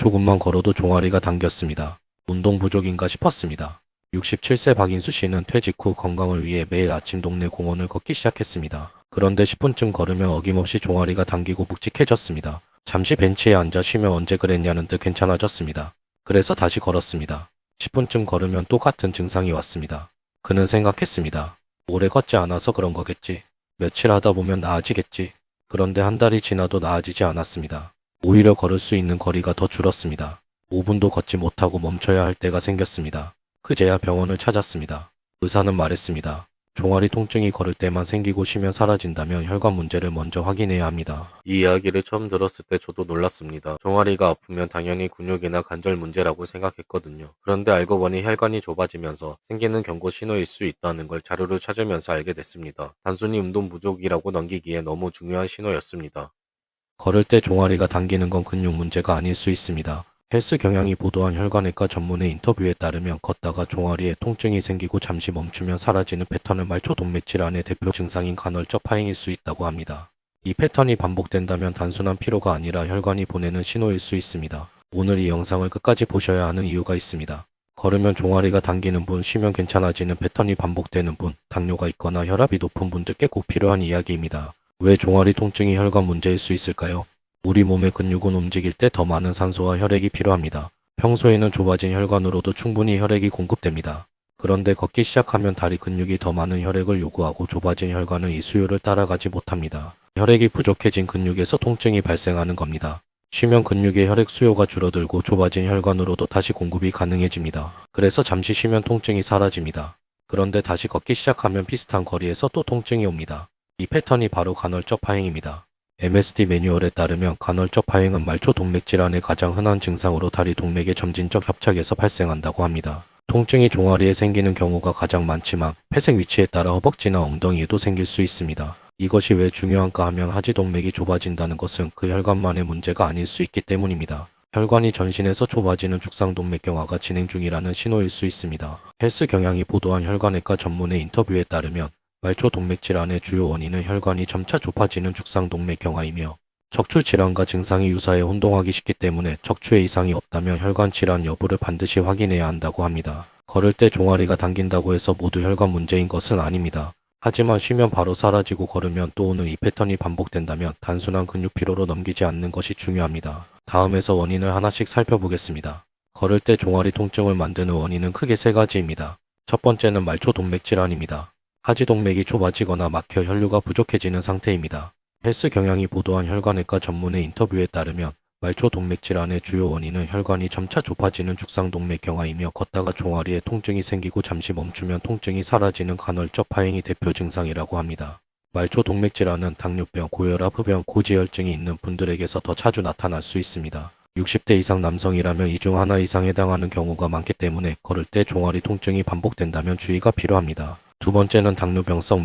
조금만 걸어도 종아리가 당겼습니다. 운동 부족인가 싶었습니다. 67세 박인수 씨는 퇴직 후 건강을 위해 매일 아침 동네 공원을 걷기 시작했습니다. 그런데 10분쯤 걸으면 어김없이 종아리가 당기고 묵직해졌습니다. 잠시 벤치에 앉아 쉬며 언제 그랬냐는 듯 괜찮아졌습니다. 그래서 다시 걸었습니다. 10분쯤 걸으면 똑같은 증상이 왔습니다. 그는 생각했습니다. 오래 걷지 않아서 그런 거겠지. 며칠 하다 보면 나아지겠지. 그런데 한 달이 지나도 나아지지 않았습니다. 오히려 걸을 수 있는 거리가 더 줄었습니다. 5분도 걷지 못하고 멈춰야 할 때가 생겼습니다. 그제야 병원을 찾았습니다. 의사는 말했습니다. 종아리 통증이 걸을 때만 생기고 쉬면 사라진다면 혈관 문제를 먼저 확인해야 합니다. 이 이야기를 처음 들었을 때 저도 놀랐습니다. 종아리가 아프면 당연히 근육이나 관절 문제라고 생각했거든요. 그런데 알고 보니 혈관이 좁아지면서 생기는 경고 신호일 수 있다는 걸 자료를 찾으면서 알게 됐습니다. 단순히 운동 부족이라고 넘기기에 너무 중요한 신호였습니다. 걸을 때 종아리가 당기는 건 근육 문제가 아닐 수 있습니다. 헬스 경향이 보도한 혈관외과 전문의 인터뷰에 따르면 걷다가 종아리에 통증이 생기고 잠시 멈추면 사라지는 패턴은 말초 동맥 질환의 대표 증상인 간헐적 파행일 수 있다고 합니다. 이 패턴이 반복된다면 단순한 피로가 아니라 혈관이 보내는 신호일 수 있습니다. 오늘 이 영상을 끝까지 보셔야 하는 이유가 있습니다. 걸으면 종아리가 당기는 분, 쉬면 괜찮아지는 패턴이 반복되는 분, 당뇨가 있거나 혈압이 높은 분들께 꼭 필요한 이야기입니다. 왜 종아리 통증이 혈관 문제일 수 있을까요? 우리 몸의 근육은 움직일 때 더 많은 산소와 혈액이 필요합니다. 평소에는 좁아진 혈관으로도 충분히 혈액이 공급됩니다. 그런데 걷기 시작하면 다리 근육이 더 많은 혈액을 요구하고 좁아진 혈관은 이 수요를 따라가지 못합니다. 혈액이 부족해진 근육에서 통증이 발생하는 겁니다. 쉬면 근육의 혈액 수요가 줄어들고 좁아진 혈관으로도 다시 공급이 가능해집니다. 그래서 잠시 쉬면 통증이 사라집니다. 그런데 다시 걷기 시작하면 비슷한 거리에서 또 통증이 옵니다. 이 패턴이 바로 간헐적 파행입니다. MSD 매뉴얼에 따르면 간헐적 파행은 말초 동맥 질환의 가장 흔한 증상으로 다리 동맥의 점진적 협착에서 발생한다고 합니다. 통증이 종아리에 생기는 경우가 가장 많지만 폐색 위치에 따라 허벅지나 엉덩이에도 생길 수 있습니다. 이것이 왜 중요한가 하면 하지 동맥이 좁아진다는 것은 그 혈관만의 문제가 아닐 수 있기 때문입니다. 혈관이 전신에서 좁아지는 죽상동맥경화가 진행 중이라는 신호일 수 있습니다. 헬스 경향이 보도한 혈관외과 전문의 인터뷰에 따르면 말초 동맥 질환의 주요 원인은 혈관이 점차 좁아지는 죽상동맥경화이며 척추 질환과 증상이 유사해 혼동하기 쉽기 때문에 척추에 이상이 없다면 혈관 질환 여부를 반드시 확인해야 한다고 합니다. 걸을 때 종아리가 당긴다고 해서 모두 혈관 문제인 것은 아닙니다. 하지만 쉬면 바로 사라지고 걸으면 또 오는 이 패턴이 반복된다면 단순한 근육 피로로 넘기지 않는 것이 중요합니다. 다음에서 원인을 하나씩 살펴보겠습니다. 걸을 때 종아리 통증을 만드는 원인은 크게 세 가지입니다. 첫 번째는 말초 동맥 질환입니다. 하지 동맥이 좁아지거나 막혀 혈류가 부족해지는 상태입니다. 헬스 경향이 보도한 혈관외과 전문의 인터뷰에 따르면 말초 동맥 질환의 주요 원인은 혈관이 점차 좁아지는 죽상동맥경화이며 걷다가 종아리에 통증이 생기고 잠시 멈추면 통증이 사라지는 간헐적 파행이 대표 증상이라고 합니다. 말초 동맥 질환은 당뇨병, 고혈압, 흡연, 고지혈증이 있는 분들에게서 더 자주 나타날 수 있습니다. 60대 이상 남성이라면 이 중 하나 이상 해당하는 경우가 많기 때문에 걸을 때 종아리 통증이 반복된다면 주의가 필요합니다. 두 번째는 당뇨병성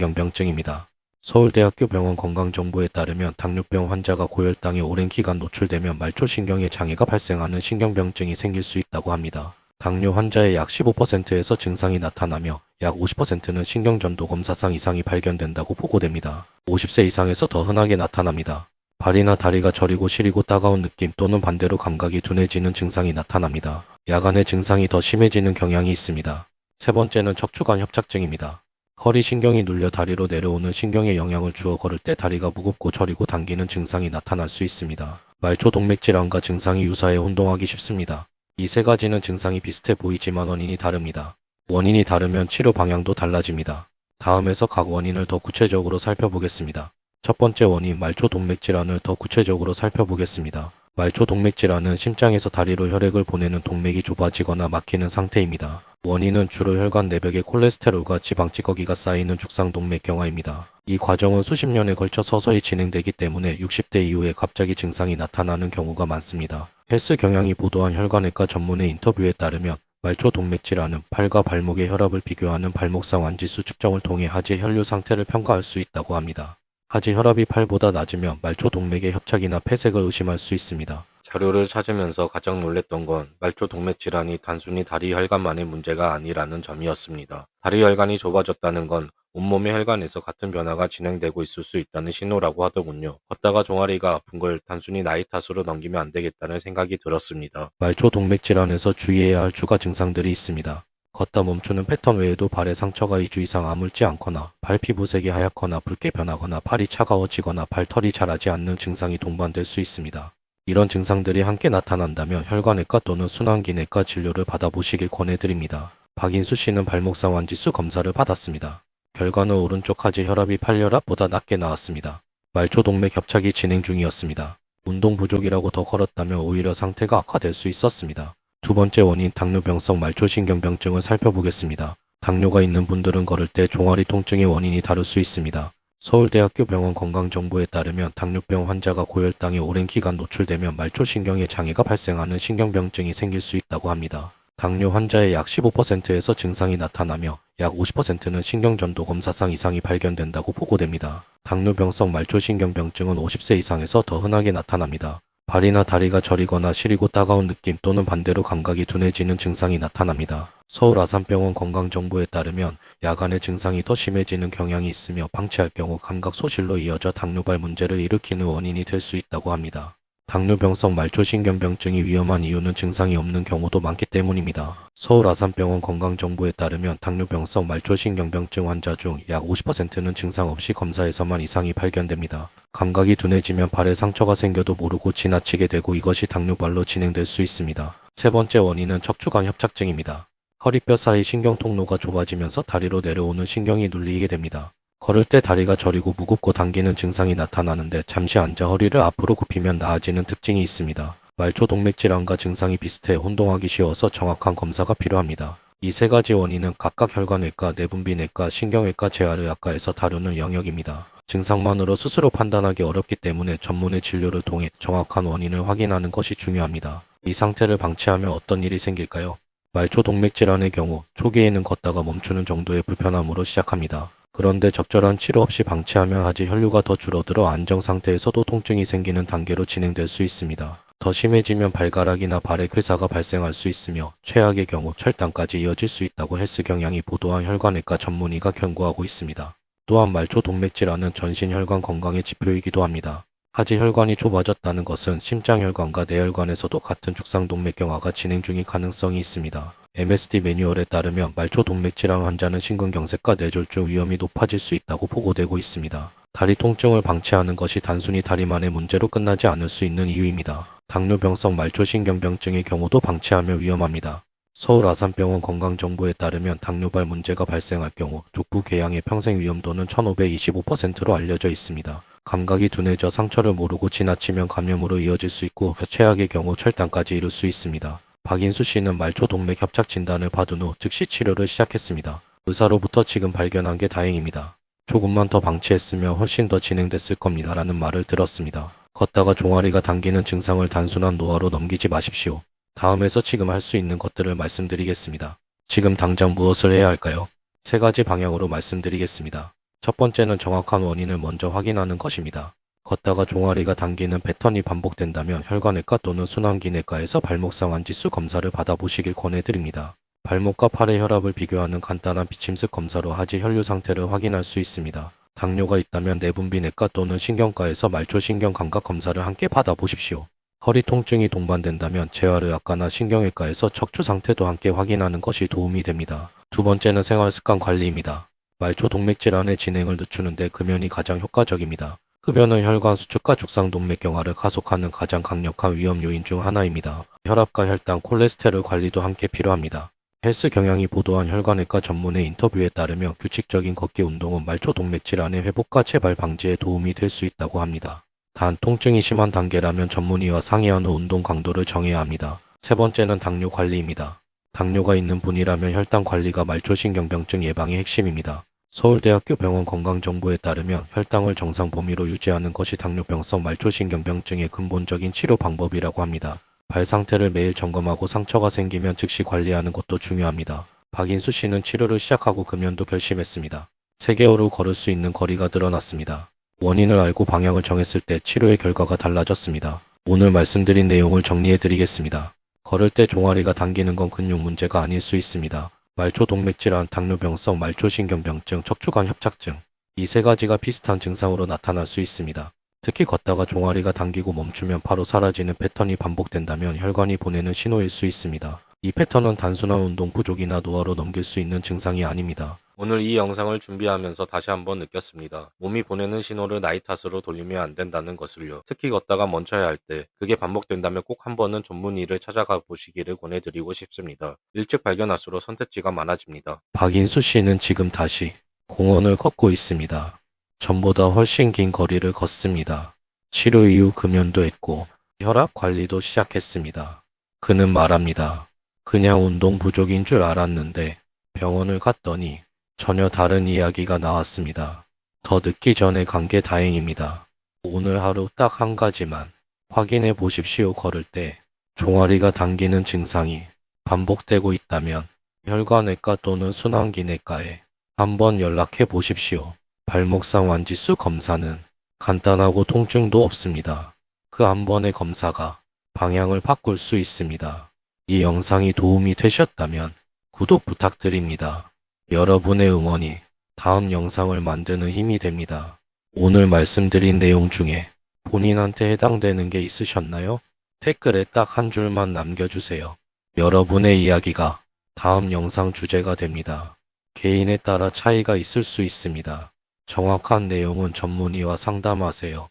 말초신경병증입니다. 서울대학교 병원 건강정보에 따르면 당뇨병 환자가 고혈당에 오랜 기간 노출되면 말초신경에 장애가 발생하는 신경병증이 생길 수 있다고 합니다. 당뇨 환자의 약 15%에서 증상이 나타나며 약 50%는 신경전도 검사상 이상이 발견된다고 보고됩니다. 50세 이상에서 더 흔하게 나타납니다. 발이나 다리가 저리고 시리고 따가운 느낌 또는 반대로 감각이 둔해지는 증상이 나타납니다. 야간에 증상이 더 심해지는 경향이 있습니다. 세 번째는 척추관 협착증입니다. 허리 신경이 눌려 다리로 내려오는 신경에 영향을 주어 걸을 때 다리가 무겁고 저리고 당기는 증상이 나타날 수 있습니다. 말초 동맥 질환과 증상이 유사해 혼동하기 쉽습니다. 이 세 가지는 증상이 비슷해 보이지만 원인이 다릅니다. 원인이 다르면 치료 방향도 달라집니다. 다음에서 각 원인을 더 구체적으로 살펴보겠습니다. 첫 번째 원인, 말초 동맥 질환을 더 구체적으로 살펴보겠습니다. 말초 동맥 질환은 심장에서 다리로 혈액을 보내는 동맥이 좁아지거나 막히는 상태입니다. 원인은 주로 혈관 내벽에 콜레스테롤과 지방 찌꺼기가 쌓이는 죽상동맥경화입니다. 이 과정은 수십 년에 걸쳐 서서히 진행되기 때문에 60대 이후에 갑자기 증상이 나타나는 경우가 많습니다. 헬스 경향이 보도한 혈관외과 전문의 인터뷰에 따르면 말초 동맥 질환은 팔과 발목의 혈압을 비교하는 발목상 완지수 측정을 통해 하지 혈류 상태를 평가할 수 있다고 합니다. 하지 혈압이 8보다 낮으면 말초 동맥의 협착이나 폐색을 의심할 수 있습니다. 자료를 찾으면서 가장 놀랬던 건 말초 동맥 질환이 단순히 다리 혈관만의 문제가 아니라는 점이었습니다. 다리 혈관이 좁아졌다는 건 온몸의 혈관에서 같은 변화가 진행되고 있을 수 있다는 신호라고 하더군요. 걷다가 종아리가 아픈 걸 단순히 나이 탓으로 넘기면 안 되겠다는 생각이 들었습니다. 말초 동맥 질환에서 주의해야 할 추가 증상들이 있습니다. 걷다 멈추는 패턴 외에도 발에 상처가 2주 이상 아물지 않거나 발 피부색이 하얗거나 붉게 변하거나 팔이 차가워지거나 발털이 자라지 않는 증상이 동반될 수 있습니다. 이런 증상들이 함께 나타난다면 혈관외과 또는 순환기내과 진료를 받아보시길 권해드립니다. 박인수 씨는 발목상 완지수 검사를 받았습니다. 결과는 오른쪽 하지 혈압이 8혈압보다 낮게 나왔습니다. 말초 동맥 협착이 진행 중이었습니다. 운동 부족이라고 더 걸었다면 오히려 상태가 악화될 수 있었습니다. 두 번째 원인 당뇨병성 말초신경병증을 살펴보겠습니다. 당뇨가 있는 분들은 걸을 때 종아리 통증의 원인이 다를 수 있습니다. 서울대학교 병원 건강정보에 따르면 당뇨병 환자가 고혈당에 오랜 기간 노출되면 말초신경에 장애가 발생하는 신경병증이 생길 수 있다고 합니다. 당뇨 환자의 약 15%에서 증상이 나타나며 약 50%는 신경전도 검사상 이상이 발견된다고 보고됩니다. 당뇨병성 말초신경병증은 50세 이상에서 더 흔하게 나타납니다. 발이나 다리가 저리거나 시리고 따가운 느낌 또는 반대로 감각이 둔해지는 증상이 나타납니다. 서울 아산병원 건강정보에 따르면 야간에 증상이 더 심해지는 경향이 있으며 방치할 경우 감각 소실로 이어져 당뇨발 문제를 일으키는 원인이 될 수 있다고 합니다. 당뇨병성 말초신경병증이 위험한 이유는 증상이 없는 경우도 많기 때문입니다. 서울 아산병원 건강정보에 따르면 당뇨병성 말초신경병증 환자 중 약 50%는 증상 없이 검사에서만 이상이 발견됩니다. 감각이 둔해지면 발에 상처가 생겨도 모르고 지나치게 되고 이것이 당뇨발로 진행될 수 있습니다. 세 번째 원인은 척추관 협착증입니다. 허리뼈 사이 신경 통로가 좁아지면서 다리로 내려오는 신경이 눌리게 됩니다. 걸을 때 다리가 저리고 무겁고 당기는 증상이 나타나는데 잠시 앉아 허리를 앞으로 굽히면 나아지는 특징이 있습니다. 말초 동맥 질환과 증상이 비슷해 혼동하기 쉬워서 정확한 검사가 필요합니다. 이 세 가지 원인은 각각 혈관외과, 내분비내과, 신경외과, 재활의학과에서 다루는 영역입니다. 증상만으로 스스로 판단하기 어렵기 때문에 전문의 진료를 통해 정확한 원인을 확인하는 것이 중요합니다. 이 상태를 방치하면 어떤 일이 생길까요? 말초 동맥 질환의 경우 초기에는 걷다가 멈추는 정도의 불편함으로 시작합니다. 그런데 적절한 치료 없이 방치하면 하지 혈류가 더 줄어들어 안정 상태에서도 통증이 생기는 단계로 진행될 수 있습니다. 더 심해지면 발가락이나 발에 괴사가 발생할 수 있으며 최악의 경우 철당까지 이어질 수 있다고 헬스경향이 보도한 혈관외과 전문의가 경고하고 있습니다. 또한 말초 동맥 질환은 전신 혈관 건강의 지표이기도 합니다. 하지 혈관이 좁아졌다는 것은 심장혈관과 뇌혈관에서도 같은 축상동맥경화가 진행 중인 가능성이 있습니다. MSD 매뉴얼에 따르면 말초 동맥 질환 환자는 심근경색과 뇌졸중 위험이 높아질 수 있다고 보고되고 있습니다. 다리 통증을 방치하는 것이 단순히 다리만의 문제로 끝나지 않을 수 있는 이유입니다. 당뇨병성 말초신경병증의 경우도 방치하면 위험합니다. 서울 아산병원 건강정보에 따르면 당뇨발 문제가 발생할 경우 족부 궤양의 평생 위험도는 1525%로 알려져 있습니다. 감각이 둔해져 상처를 모르고 지나치면 감염으로 이어질 수 있고 최악의 경우 철당까지 이룰 수 있습니다. 박인수 씨는 말초 동맥 협착 진단을 받은 후 즉시 치료를 시작했습니다. 의사로부터 지금 발견한 게 다행입니다. 조금만 더 방치했으면 훨씬 더 진행됐을 겁니다. 라는 말을 들었습니다. 걷다가 종아리가 당기는 증상을 단순한 노화로 넘기지 마십시오. 다음에서 지금 할 수 있는 것들을 말씀드리겠습니다. 지금 당장 무엇을 해야 할까요? 세 가지 방향으로 말씀드리겠습니다. 첫 번째는 정확한 원인을 먼저 확인하는 것입니다. 걷다가 종아리가 당기는 패턴이 반복된다면 혈관외과 또는 순환기내과에서 발목상 완지수 검사를 받아보시길 권해드립니다. 발목과 팔의 혈압을 비교하는 간단한 비침습 검사로 하지 혈류 상태를 확인할 수 있습니다. 당뇨가 있다면 내분비내과 또는 신경과에서 말초신경 감각 검사를 함께 받아보십시오. 허리 통증이 동반된다면 재활의학과나 신경외과에서 척추 상태도 함께 확인하는 것이 도움이 됩니다. 두 번째는 생활습관 관리입니다. 말초 동맥 질환의 진행을 늦추는데 금연이 가장 효과적입니다. 흡연은 혈관 수축과 죽상동맥경화를 가속하는 가장 강력한 위험 요인 중 하나입니다. 혈압과 혈당, 콜레스테롤 관리도 함께 필요합니다. 헬스 경향이 보도한 혈관외과 전문의 인터뷰에 따르면 규칙적인 걷기 운동은 말초 동맥 질환의 회복과 재발 방지에 도움이 될 수 있다고 합니다. 단 통증이 심한 단계라면 전문의와 상의한 후 운동 강도를 정해야 합니다. 세 번째는 당뇨 관리입니다. 당뇨가 있는 분이라면 혈당 관리가 말초신경병증 예방의 핵심입니다. 서울대학교 병원 건강정보에 따르면 혈당을 정상 범위로 유지하는 것이 당뇨병성 말초신경병증의 근본적인 치료 방법이라고 합니다. 발 상태를 매일 점검하고 상처가 생기면 즉시 관리하는 것도 중요합니다. 박인수 씨는 치료를 시작하고 금연도 결심했습니다. 3개월 후 걸을 수 있는 거리가 늘어났습니다. 원인을 알고 방향을 정했을 때 치료의 결과가 달라졌습니다. 오늘 말씀드린 내용을 정리해 드리겠습니다. 걸을 때 종아리가 당기는 건 근육 문제가 아닐 수 있습니다. 말초 동맥질환, 당뇨병성 말초신경병증, 척추관 협착증. 이 세 가지가 비슷한 증상으로 나타날 수 있습니다. 특히 걷다가 종아리가 당기고 멈추면 바로 사라지는 패턴이 반복된다면 혈관이 보내는 신호일 수 있습니다. 이 패턴은 단순한 운동 부족이나 노화로 넘길 수 있는 증상이 아닙니다. 오늘 이 영상을 준비하면서 다시 한번 느꼈습니다. 몸이 보내는 신호를 나이 탓으로 돌리면 안 된다는 것을요. 특히 걷다가 멈춰야 할 때 그게 반복된다면 꼭 한 번은 전문의를 찾아가 보시기를 권해드리고 싶습니다. 일찍 발견할수록 선택지가 많아집니다. 박인수 씨는 지금 다시 공원을 걷고 있습니다. 전보다 훨씬 긴 거리를 걷습니다. 치료 이후 금연도 했고 혈압 관리도 시작했습니다. 그는 말합니다. 그냥 운동 부족인 줄 알았는데 병원을 갔더니 전혀 다른 이야기가 나왔습니다. 더 늦기 전에 간 게 다행입니다. 오늘 하루 딱 한 가지만 확인해 보십시오. 걸을 때 종아리가 당기는 증상이 반복되고 있다면 혈관외과 또는 순환기내과에 한번 연락해 보십시오. 발목상 완지수 검사는 간단하고 통증도 없습니다. 그 한 번의 검사가 방향을 바꿀 수 있습니다. 이 영상이 도움이 되셨다면 구독 부탁드립니다. 여러분의 응원이 다음 영상을 만드는 힘이 됩니다. 오늘 말씀드린 내용 중에 본인한테 해당되는 게 있으셨나요? 댓글에 딱 한 줄만 남겨주세요. 여러분의 이야기가 다음 영상 주제가 됩니다. 개인에 따라 차이가 있을 수 있습니다. 정확한 내용은 전문의와 상담하세요.